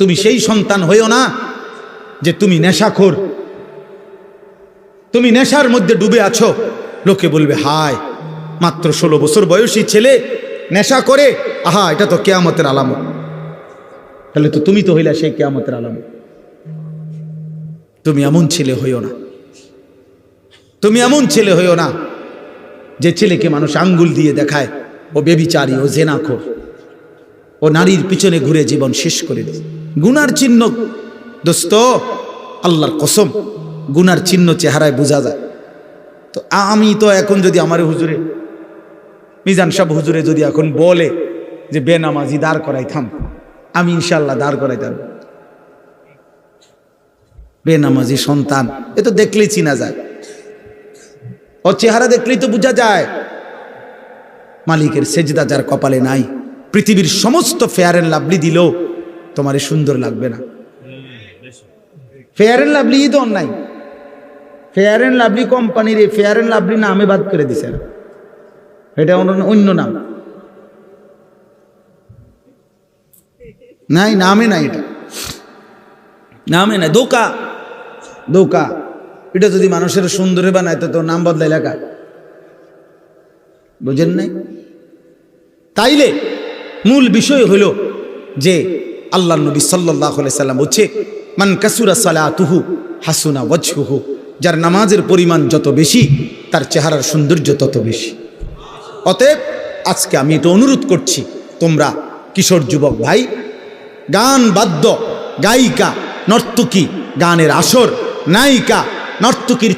তুমি সেই সন্তান হইও না যে তুমি নেশাখোর, তুমি নেশার মধ্যে ডুবে আছো, লোকে বলবে হায় মাত্র 16 বছর বয়সী ছেলে নেশা করে, আহা এটা তো কিয়ামতের আলামত। তাহলে তো তুমি তো হইলা সেই কিয়ামতের আলামত। তুমি এমন ছেলে হইও না, তুমি এমন ছেলে হইও না যে ছেলেকে মানুষ আঙ্গুল দিয়ে দেখায় ও বেবিচারী, ও জেনাখোর, ও নারীর পিছনে ঘুরে জীবন শেষ করে দেয়। গুনার চিহ্ন দোস্ত, আল্লাহর কসম, গুনার চিহ্ন চেহারায় বোঝা যায়। তো আমি তো এখন যদি আমার হুজুরে, মিজান সাহেব হুজুরে যদি এখন বলে যে বেনামাজি দাঁড় করাইতাম, আমি ইনশাল্লাহ দাঁড় করাইতাম। বেনামাজি সন্তান, এ তো দেখলেই চিনা যায়, ওর চেহারা দেখলেই তো বোঝা যায়। মালিকের সেজদা যার কপালে নাই, পৃথিবীর সমস্ত ফেয়ার এন্ড লাভলি দিলেও তোমার সুন্দর লাগবে না। ফেয়ার এন্ড লাভলি তো নাই, ফেয়ার এন্ড লাভলি কোম্পানির এই ফেয়ার এন্ড লাভলি নামে বাদ করে দিছে, এটা অন্য নাম নাই, নামে নাই, এটা নামে নাই, দোকা দোকা। এটা যদি মানুষের সুন্দরে বানায় তো নাম বদলাই লেখা, বুঝেন নাই? তাইলে মূল বিষয় হলো যে আল্লাহ নবী সাল্লাল্লাহু আলাইহি সাল্লাম বলছে, মান কাসুরা সালাতুহু হাসুনা ওয়াজহুহু, যার নামাজের পরিমাণ যত বেশি তার চেহারার সৌন্দর্য তত বেশি। অতএব আজকে আমি এটা অনুরোধ করছি, তোমরা কিশোর যুবক ভাই, গান বাদ্য, গায়িকা, নর্তকী, গানের আসর, নায়িকা, নর্তকীর